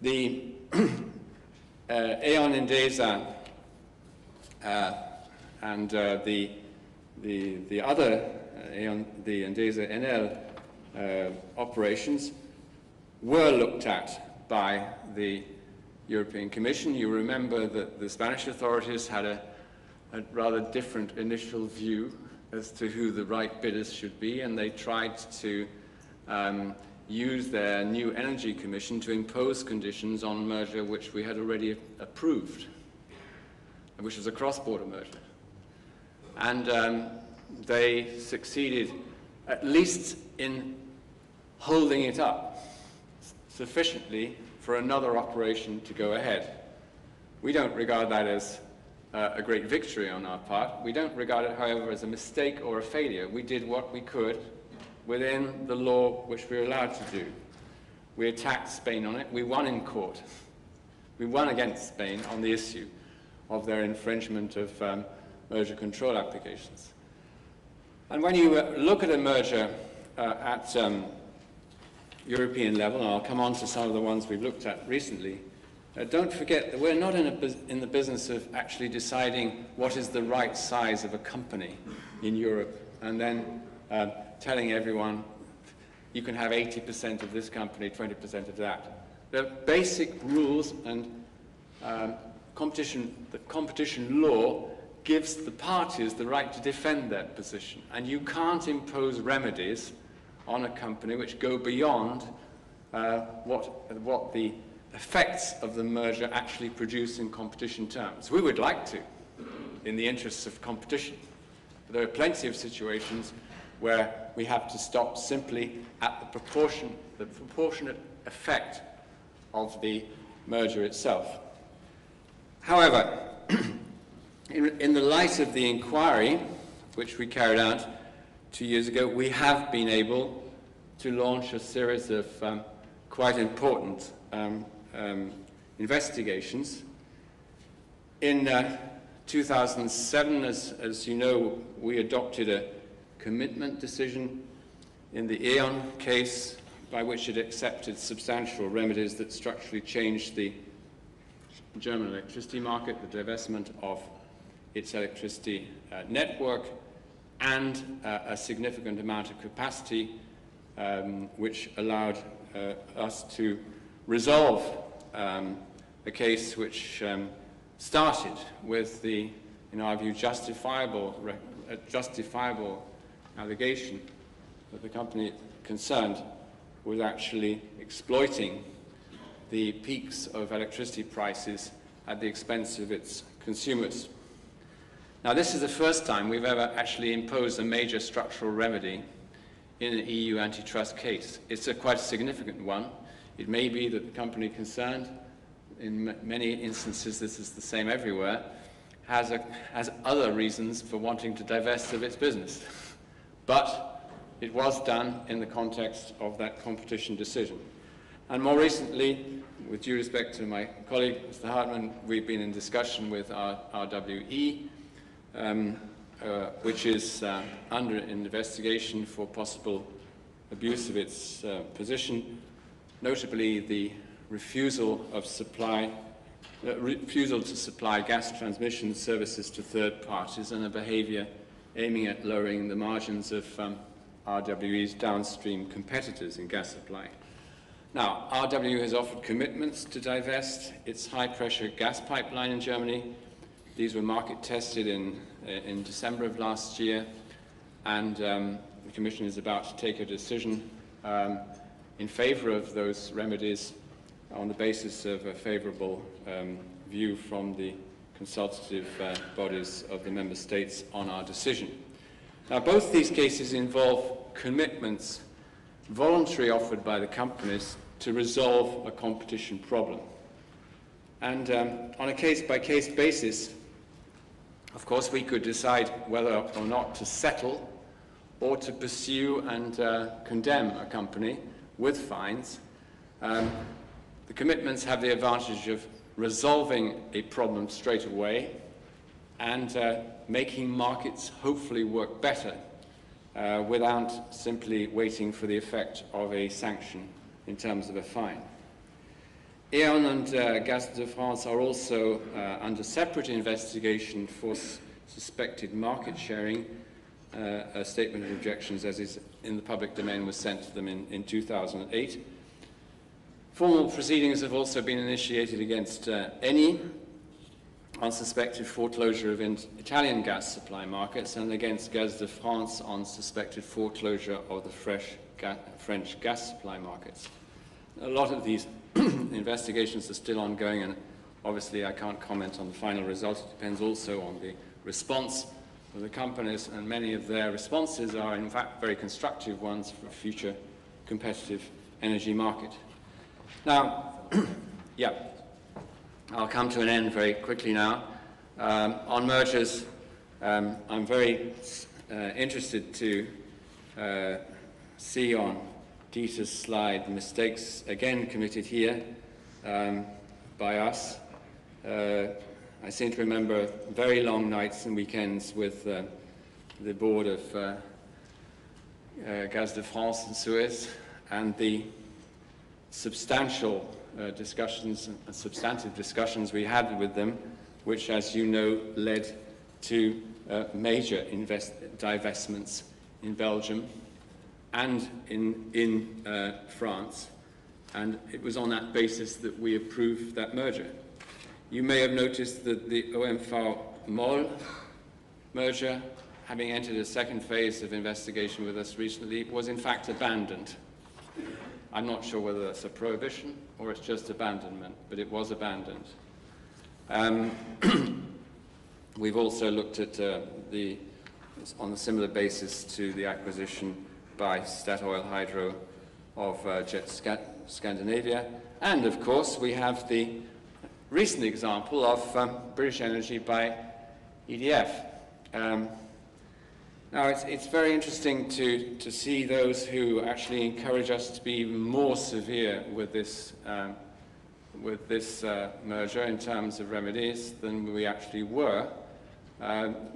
The Aeon Endesa and the other Aeon, the Endesa Enel operations were looked at by the European Commission. You remember that the Spanish authorities had a rather different initial view as to who the right bidders should be, and they tried to use their new Energy Commission to impose conditions on merger which we had already approved, which was a cross-border merger. And they succeeded at least in holding it up sufficiently for another operation to go ahead. We don't regard that as a great victory on our part. We don't regard it, however, as a mistake or a failure. We did what we could within the law which we were allowed to do. We attacked Spain on it. We won in court. We won against Spain on the issue of their infringement of merger control applications. And when you look at a merger at European level, and I'll come on to some of the ones we've looked at recently, don't forget that we're not in the business of actually deciding what is the right size of a company in Europe and then telling everyone you can have 80% of this company, 20% of that. The basic rules and the competition law gives the parties the right to defend their position, and you can't impose remedies on a company which go beyond what the effects of the merger actually produce in competition terms. We would like to, in the interests of competition. But there are plenty of situations where we have to stop simply at the proportionate effect of the merger itself. However, in the light of the inquiry, which we carried out 2 years ago, we have been able to launch a series of quite important investigations. In 2007, as you know, we adopted a commitment decision in the Aeon case by which it accepted substantial remedies that structurally changed the German electricity market, the divestment of its electricity network, and a significant amount of capacity which allowed us to resolve a case which started with the, in our view, justifiable allegation that the company concerned was actually exploiting the peaks of electricity prices at the expense of its consumers. Now, this is the first time we've ever actually imposed a major structural remedy in an EU antitrust case. It's quite a significant one. It may be that the company concerned, in many instances this is the same everywhere, has other reasons for wanting to divest of its business. But it was done in the context of that competition decision. And more recently, with due respect to my colleague, Mr. Hartman, we've been in discussion with our RWE, which is under investigation for possible abuse of its position, notably the refusal to supply gas transmission services to third parties and a behavior aiming at lowering the margins of RWE's downstream competitors in gas supply. Now, RWE has offered commitments to divest its high-pressure gas pipeline in Germany. These were market tested in December of last year, and the Commission is about to take a decision in favor of those remedies on the basis of a favorable view from the consultative bodies of the Member States on our decision. Now, both these cases involve commitments voluntarily offered by the companies to resolve a competition problem. And on a case-by-case basis, of course, we could decide whether or not to settle or to pursue and condemn a company with fines. The commitments have the advantage of resolving a problem straight away and making markets hopefully work better without simply waiting for the effect of a sanction in terms of a fine. E.ON and Gaz de France are also under separate investigation for suspected market sharing. A statement of objections, as is in the public domain, was sent to them in 2008. Formal proceedings have also been initiated against Eni on suspected foreclosure of Italian gas supply markets, and against Gaz de France on suspected foreclosure of the French gas supply markets. A lot of these investigations are still ongoing, and obviously I can't comment on the final result. It depends also on the response of the companies, and many of their responses are in fact very constructive ones for a future competitive energy market. Now, yeah, I'll come to an end very quickly now. On mergers, I'm very interested to see on Dieter's slide mistakes again committed here by us. I seem to remember very long nights and weekends with the board of Gaz de France and Suez, and the substantial discussions and substantive discussions we had with them, which, as you know, led to major divestments in Belgium and in France, and it was on that basis that we approved that merger. You may have noticed that the OMV-MOL merger, having entered a second phase of investigation with us recently, was in fact abandoned. I'm not sure whether that's a prohibition or it's just abandonment, but it was abandoned. We've also looked at on a similar basis to the acquisition by Statoil Hydro of Jet Scandinavia, and of course we have the recent example of British Energy by EDF. Now, it's very interesting to see those who actually encourage us to be even more severe with this merger in terms of remedies than we actually were.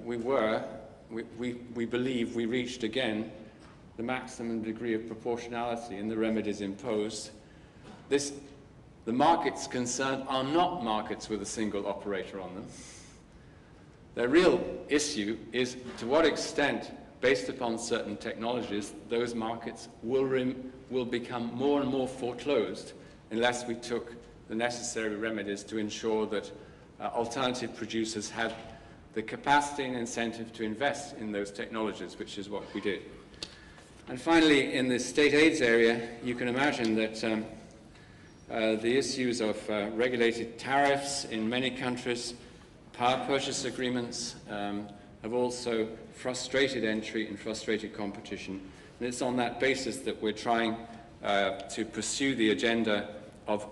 We believe we reached again the maximum degree of proportionality in the remedies imposed. The markets concerned are not markets with a single operator on them. The real issue is to what extent, based upon certain technologies, those markets will become more and more foreclosed unless we took the necessary remedies to ensure that alternative producers had the capacity and incentive to invest in those technologies, which is what we did. And finally, in the state aids area, you can imagine that the issues of regulated tariffs in many countries, power purchase agreements, have also frustrated entry and frustrated competition. And it's on that basis that we're trying to pursue the agenda of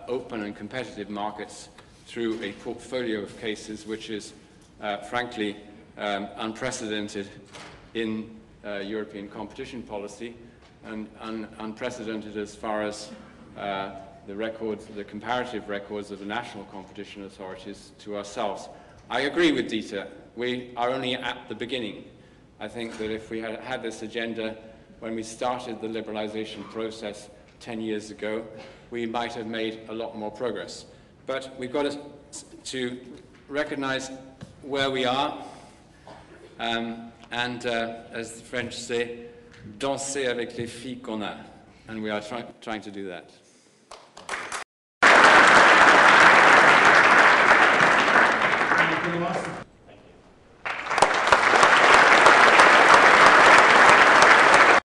open and competitive markets through a portfolio of cases which is, frankly, unprecedented in European competition policy, and unprecedented as far as the comparative records of the national competition authorities to ourselves. I agree with Dieter. We are only at the beginning. I think that if we had had this agenda when we started the liberalization process 10 years ago, we might have made a lot more progress. But we've got to recognize where we are, and as the French say, danser avec les filles qu'on a, and we are trying to do that.